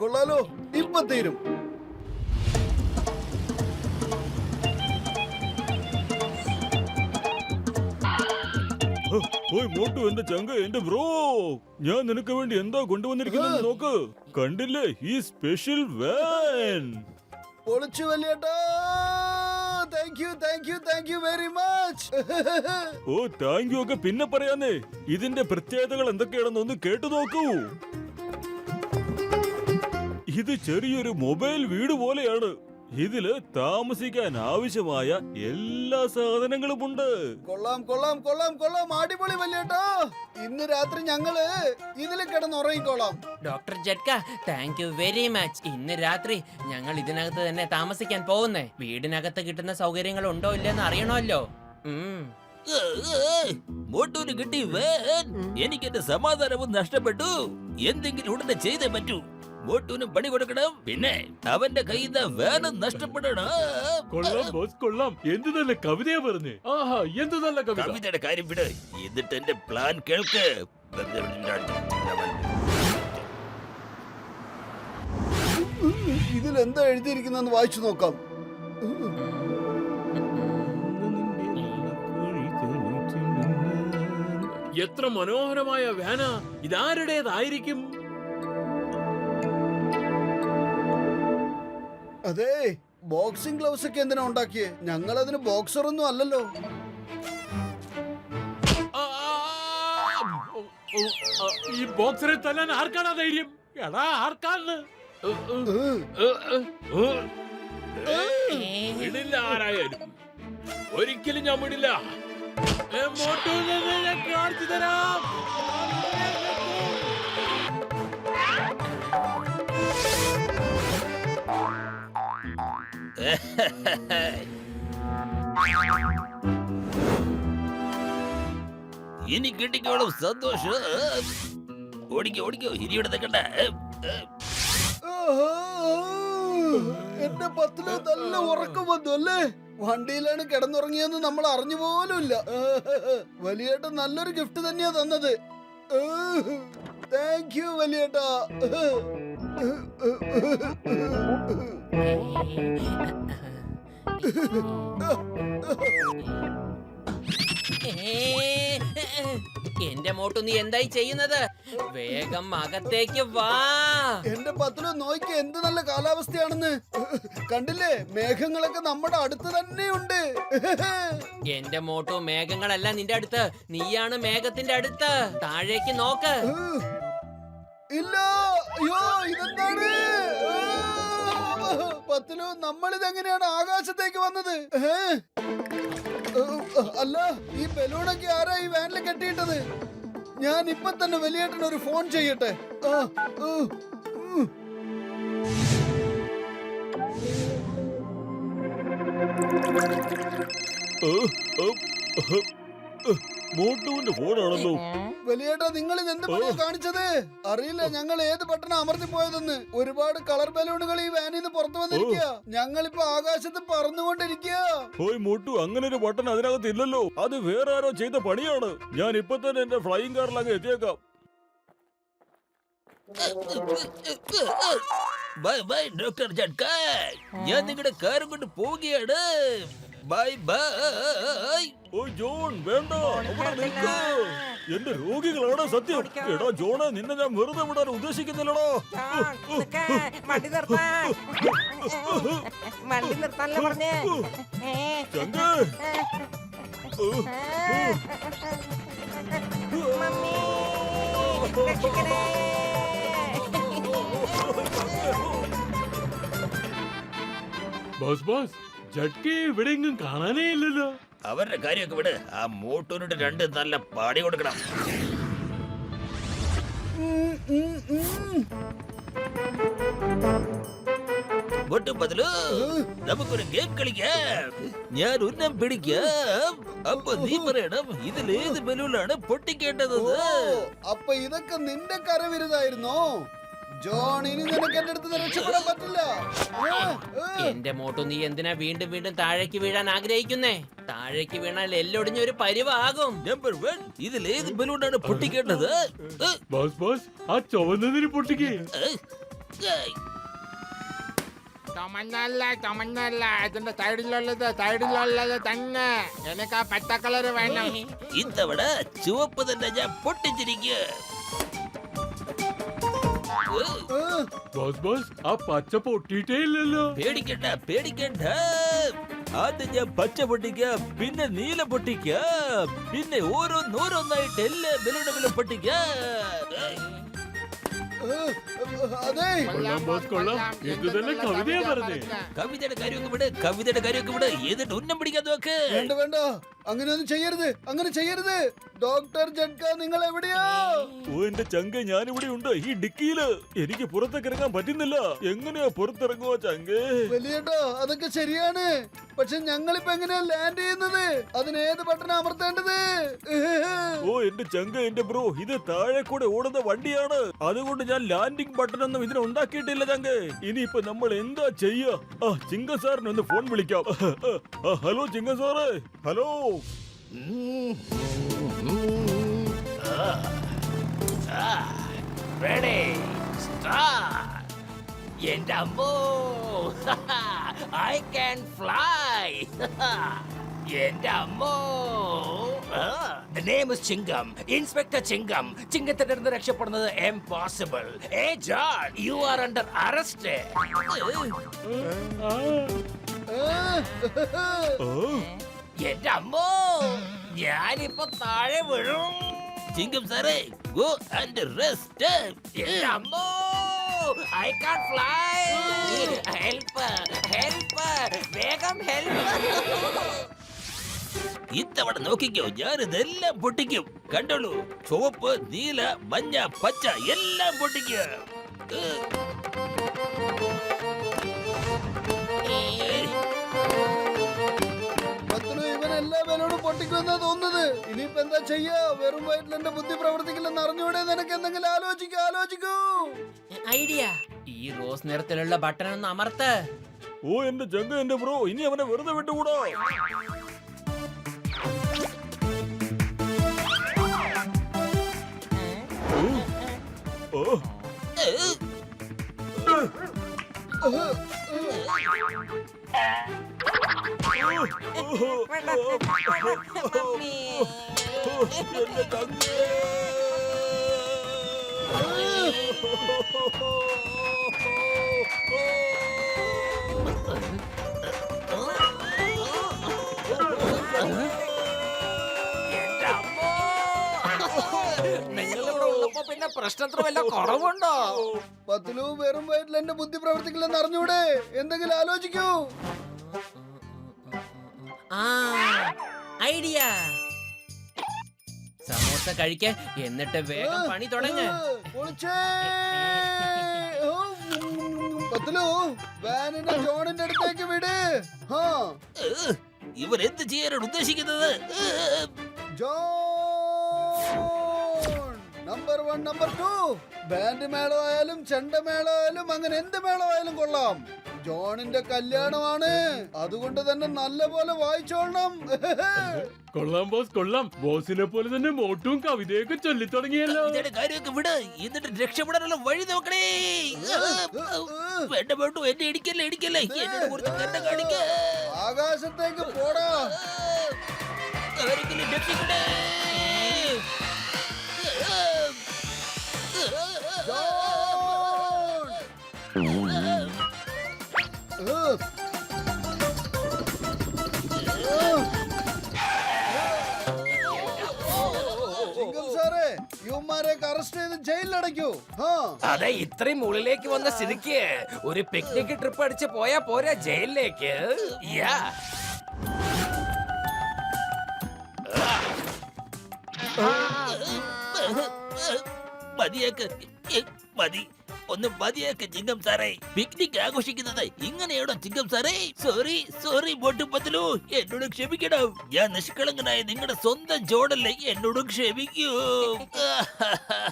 കൊള്ളാലോ, ഇപ്പൊ തീരും. ഓയ് മോട്ടു, എന്റെ ചങ്ക, എന്റെ ബ്രോ, ഞാൻ നിനക്ക് വേണ്ടി എന്താ കൊണ്ടുവന്നിരിക്കുന്നത് നോക്ക്. കണ്ടില്ലേ ഈ സ്പെഷ്യൽ വാൻ? പൊളിച്ചു വലിയേട്ടാ. Thank you very much. ഓ താങ്ക് യു ഒക്കെ പിന്നെ പറയാന്നേ. ഇതിന്റെ പ്രത്യേകതകൾ എന്തൊക്കെയാണെന്ന് ഒന്ന് കേട്ടു നോക്കൂ. ഇത് ചെറിയൊരു മൊബൈൽ വീട് പോലെയാണ്. ഇതില് താമസിക്കാൻ ആവശ്യമായ എല്ലാ സാധനങ്ങളും ഉണ്ട്. കൊള്ളാം കൊള്ളാം കൊള്ളാം കൊള്ളാം, അടിപൊളി വലിയേട്ടാ. ഇന്ന് രാത്രി ഞങ്ങള് ഇതില് കിടന്നുറങ്ങിക്കോളാം. ഡോക്ടർ ജഡ്ക, താങ്ക് യു വെരി മച്ച്. ഇന്ന് രാത്രി ഞങ്ങൾ ഇതിനകത്ത് തന്നെ താമസിക്കാൻ പോകുന്നേ. വീടിനകത്ത് കിട്ടുന്ന സൗകര്യങ്ങൾ ഉണ്ടോ ഇല്ലെന്ന് അറിയണമല്ലോ. മോട്ടൂന് കിട്ടി വാൻ. എനിക്ക് എന്റെ സമാധാനവും നഷ്ടപ്പെട്ടു. എന്തെങ്കിലും ഉടനെ ചെയ്തേ പറ്റൂ. മോട്ടൂനും പണി കൊടുക്കണം, പിന്നെ അവന്റെ കയ്യിൽ നിന്ന് വാനും നഷ്ടപ്പെടണം. കൊള്ളാം ബോസ്, കൊള്ളാം. എന്ത് നല്ല കവിതയാ പറഞ്ഞേ. ആഹാ, എന്ത് നല്ല കവിത. കവിതയുടെ കാര്യം വിട്, എന്നിട്ട് എന്റെ പ്ലാൻ കേൾക്ക്. ഇതിലെന്താ എഴുതിയിരിക്കുന്നെന്ന് വായിച്ചു നോക്കാം. എത്ര മനോഹരമായ വാനാ. ഇതാരുടേതായിരിക്കും? അതെ, ബോക്സിംഗ് ഗ്ലൗസ് ഒക്കെ എന്തിനാ ഉണ്ടാക്കിയേ? ഞങ്ങൾ അതിന് ബോക്സർ ഒന്നും അല്ലല്ലോ. ഈ ബോക്സറെ തല്ലാൻ ആർക്കാണ് ധൈര്യം? എടാ, ആർക്കാണ്? വിടില്ല, ആരായാലും ഒരിക്കലും ഞാൻ വിടില്ല. ഞാൻ കാണിച്ചു തരാം. ഇനി കിട്ടിക്കോളും സന്തോഷം. ഓടിക്കോ ഓടിക്കോ, ഇനിയോടെ നിൽക്കണ്ട. എന്റെ പത്തില് നല്ല ഉറക്കം വന്നു അല്ലേ? വണ്ടിയിലാണ് കിടന്നുറങ്ങിയെന്ന് നമ്മൾ അറിഞ്ഞു പോലുമില്ല. വലിയേട്ട നല്ലൊരു ഗിഫ്റ്റ് തന്നെയാ തന്നത്. താങ്ക് യു വലിയേട്ടാ. എന്റെ മോട്ടു, നീ എന്തായി ചെയ്യുന്നത്? വേഗം അകത്തേക്ക് വാ. എന്റെ പത്തില് നോയ്ക്ക് എന്ത് നല്ല കാലാവസ്ഥയാണെന്ന്. കണ്ടില്ലേ, മേഘങ്ങളൊക്കെ നമ്മുടെ അടുത്ത് തന്നെയുണ്ട്. എന്റെ മോട്ടു, മേഘങ്ങളല്ല നിന്റെ അടുത്ത്, നീയാണ് മേഘത്തിന്റെ അടുത്ത്. താഴേക്ക് നോക്ക്. ഇല്ല, അയ്യോ, ഇതെന്താണ്? പത്തിലു, നമ്മളിതെങ്ങനെയാണ് ആകാശത്തേക്ക് വന്നത്? അല്ല, ഈ ബലൂണൊക്കെ ആരാ ഈ വാനിൽ കെട്ടിയിട്ടത്? ഞാൻ ഇപ്പൊ തന്നെ വലിയേട്ടന് ഒരു ഫോൺ ചെയ്യട്ടെ. മോട്ടുവിന്റെ ഫോണാണല്ലോ. വലിയേട്ടാ, നിങ്ങൾ ഇത് എന്ത് പണിയാ കാണിച്ചത്? അറിയില്ല ഞങ്ങൾ ഏത് ബട്ടണാ അമർത്തി പോയതെന്ന്. ഒരുപാട് കളർ ബലൂണുകൾ ഈ വാനിൽ നിന്ന് പുറത്തു വന്നിരിക്കുക. ഞങ്ങളിപ്പോ ആകാശത്ത് പറന്നുകൊണ്ടിരിക്കുക. ഓയ് മോട്ടു, അങ്ങനെ ഒരു ബട്ടൺ അതിനകത്ത് ഇല്ലല്ലോ. അത് വേറെ ആരോ ചെയ്ത പണിയാണ്. ഞാൻ ഇപ്പൊ തന്നെ എന്റെ ഫ്ലൈയിങ് കാറിലങ്ങ് എത്തിയേക്കാം. ബൈ ബൈ ഡോക്ടർ ജഡ്ക, ഞാൻ നിങ്ങളുടെ കാറും കൊണ്ട് പോവുകയാണ്. Bye bye. ഓ ജോൺ, വേണ്ട, അവിടെ നിൽക്ക്. എന്റെ രോഗികളാണ് സത്യം. എടാ ജോണ്, നിന്നെ ഞാൻ വെറുതെ വിടാൻ ഉദ്ദേശിക്കുന്നില്ലടാ. വണ്ടി നിർത്താനല്ലേ പറഞ്ഞേ? ചങ്ക, മമ്മി, രക്ഷിക്കണേ. ബോസ് ബോസ്, ജഡ്കയെ ഇവിടെ എങ്ങും കാണാനേ ഇല്ലല്ലോ. അവരുടെ കാര്യമൊക്കെ വിട്. ആ മോട്ടൂരിട്ട് രണ്ട് നല്ല പാടി കൊടുക്കണം. ബദലു, നമുക്കൊരു ഗെയിം കളിക്കാം. ഞാൻ ഉന്നം പിടിക്കാം. അപ്പൊ നീ പറയണം ഇതിലേത് ബലൂണാണ് പൊട്ടിക്കേണ്ടത്. അപ്പൊ ഇതൊക്കെ നിന്റെ കരവിരുതായിരുന്നോ? ജോൺ, ഇനി നിനക്ക് എന്റെ അടുത്ത് രക്ഷപ്പെടാൻ പറ്റില്ല. എന്റെ മോട്ടു, നീ എന്തിനാ വീണ്ടും വീണ്ടും താഴേക്ക് വീഴാൻ ആഗ്രഹിക്കുന്നേ? താഴേക്ക് വീണാൽ എല്ലൊടിഞ്ഞൊരു പരിവാകും. നമ്പർ 1, ഇതിലേത് ബലൂണാണ് പൊട്ടിക്കേണ്ടത്? ബോസ് ബോസ്, ആ ചുവന്നതിന് പൊട്ടിക്കേ. ചുമന്നല്ല ഇതിന്റെ സൈഡിലുള്ളത് തന്നെ എനിക്ക് ആ പച്ച കളർ വേണം. ഇത്തവണ ചുവപ്പ് തന്നെ ഞാൻ പൊട്ടിച്ചിരിക്കുക. ബോസ് ബോസ് ആ പച്ച പൊട്ടിയിട്ടേ ഇല്ലല്ലോ. പേടിക്കണ്ട പേടിക്കണ്ട. ആദ്യം ഞാൻ പച്ച പൊട്ടിക്കാം, പിന്നെ നീല പൊട്ടിക്കാം, പിന്നെ ഓരോന്നോരോന്നായിട്ട് എല്ലാ ബലൂണുകളും പൊട്ടിക്കാം. അതെ കൊള്ളാം ബോസ് കൊള്ളാം. ഇത് തന്നെ കവിതയാ പറഞ്ഞേ. കവിതയുടെ കാര്യമൊക്കെ വിട്. എന്നിട്ട് ഉന്നം പിടിക്കാൻ നോക്ക്. വേണ്ട വേണ്ട, അങ്ങനെയൊന്നും ചെയ്യരുത്, അങ്ങനെ ചെയ്യരുത്. ഡോക്ടർ ജഡ്ക, നിങ്ങൾ എവിടെയാ? ഓ എന്റെ ചങ്ക, ഞാനിവിടെ ഉണ്ട്, ഈ ഡിക്കിയില്. എനിക്ക് പുറത്തേക്ക് ഇറങ്ങാൻ പറ്റുന്നില്ല. എങ്ങനെയാ പുറത്തിറങ്ങുവോ ചങ്കേ? വലിയേട്ടാ, അതൊക്കെ ശരിയാണ്. പക്ഷെ ഞങ്ങളിപ്പോ എങ്ങനെയാ ലാൻഡ് ചെയ്യുന്നത്? അതിന് ഏത് ബട്ടൺ അമർത്തേണ്ടത്? ഓ എന്റെ ചങ്ക, എന്റെ ബ്രോ, ഇത് താഴെ കൂടെ ഓടുന്ന വണ്ടിയാണ്. അതുകൊണ്ട് ഞാൻ ലാൻഡിംഗ് ബട്ടൺ ഒന്നും ഇതിന് ഉണ്ടാക്കിയിട്ടില്ല ചങ്ക. ഇനിയിപ്പോ നമ്മൾ എന്താ ചെയ്യാ? ചിങ്ക സാറിന് ഒന്ന് ഫോൺ വിളിക്കാം. ഹലോ ചിങ്ക സാറേ, ഹലോ. Ready, start. എന്റെ അമ്മോ, I can fly. എന്റെ അമ്മോ. The name is Chingam, inspector Chingam. ചിങ്കത്തിന്റെ അടുത്ത് രക്ഷപ്പെടുന്നത് impossible. Hey John, you are under arrest. എന്റെ അമ്മോ, ഞാനിപ്പോ താഴെ വീഴും. ചിങ്കം സാറേ, go and rest. എന്റെ അമ്മോ, I can't fly. Help, help, വേഗം help. ഇത്തവണ നോക്കിക്കോ, ഞാനിതെല്ലാം പൊട്ടിക്കും. കണ്ടോളൂ, ചുവപ്പ്, നീല, മഞ്ഞ, പച്ച എല്ലാം പൊട്ടിക്കും. ഇവൻ എല്ലാ ബലൂണും പൊട്ടിക്കുമെന്നാ തോന്നുന്നത്. ഇനിയിപ്പോ എന്താ ചെയ്യാ? വെറും വയറ്റിൽ എന്റെ ബുദ്ധി പ്രവർത്തിക്കില്ലെന്ന് അറിഞ്ഞൂടെ? നിനക്ക് എന്തെങ്കിലും ആലോചിക്കൂ. ഐഡിയ, ഈ റോസ് നിറത്തിലുള്ള ബട്ടൺ ഒന്ന് അമർത്ത്. ഓ എന്റെ ചങ്ക, എന്റെ ബ്രോ, ഇനി അവനെ വെറുതെ വിട്ടുകൂടാ. ഓ മമ്മി. എന്റെ ചങ്കേ. എന്റെ അമ്മോ, നിങ്ങളിവിടെ ഉള്ളപ്പോ പിന്നെ പ്രശ്നത്തിന് വല്ല കുറവുണ്ടോ? പത്തിലു, വെറും വയറ്റിൽ എന്റെ ബുദ്ധി പ്രവർത്തിക്കില്ലെന്ന് അറിഞ്ഞൂടെ? എന്തെങ്കിലും ആലോചിക്കൂ. ഐഡിയ, സമോസ കഴിക്ക, എന്നിട്ട് വേഗം പണി തുടങ്ങ്. പൊളിച്ചേ. പത്തിലു, വാനിനെ ജോണിന്റെ അടുത്തേക്ക് വിട്. ഇവർ എന്ത് ചെയ്യാനാണ് ഉദ്ദേശിക്കുന്നത്? നമ്പർ 1, നമ്പർ 2, ബാൻഡ് മേളമായാലും ചെണ്ടമേളമായാലും അങ്ങനെ എന്ത് മേളമായാലും കൊള്ളാം. ജോണിന്റെ കല്യാണമാണ്, അതുകൊണ്ട് തന്നെ നല്ല പോലെ വായിച്ചോളണം. കൊള്ളാം ബോസ് കൊള്ളാം. ബോസിനെ പോലെ തന്നെ മോട്ടും കവിതയൊക്കെ ചൊല്ലി തുടങ്ങിയല്ലോ. ഇതിന്റെ കാര്യമൊക്കെ വിട്, എന്നിട്ട് രക്ഷപ്പെടാനുള്ള വഴി നോക്കണേ. വേണ്ട വേണ്ടു, എന്നെ ഇടിക്കല്ലേ. എന്നോട് കുറച്ച് കണ്ട കാണിക്ക. ആകാശത്തേക്ക് പോടാ. ആരെങ്കിലും രക്ഷിക്കണേ. സാറേ, യുവന്മാരെയൊക്കെ അറസ്റ്റ് ചെയ്ത് ജയിലിലടയ്ക്കൂ. അതെ, ഇത്രയും മുകളിലേക്ക് വന്ന സ്ഥിതിക്ക് ഒരു പിക്നിക് ട്രിപ്പ് അടിച്ച് പോയാ പോരാ ജയിലിലേക്ക്. യാ. മതിയാക്ക്, മതി, ഒന്ന് മതിയാക്ക് ചിങ്കം സാറേ. പിക്നിക് ആഘോഷിക്കുന്നത് ഇങ്ങനെയാണോ ചിങ്കം സാറേ? സോറി മോട്ടുപത്തിലു, എന്നോട് ക്ഷമിക്കണം. ഞാൻ നിഷ്കളങ്കനായ നിങ്ങളുടെ സ്വന്തം ജോഡല്ലേ, എന്നോട് ക്ഷമിക്കൂ.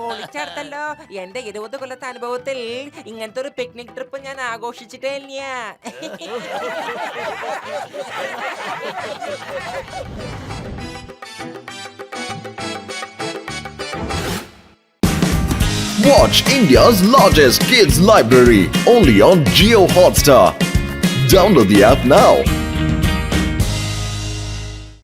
പൊളിച്ചെടുത്തല്ലോ. എന്റെ 20 കൊല്ലത്തെ അനുഭവത്തിൽ ഇങ്ങനത്തെ ഒരു പിക്നിക് ട്രിപ്പ് ഞാൻ ആഘോഷിച്ചിട്ടേ ഇല്ല. Watch India's largest kids library only on Jio Hotstar. Download the app now.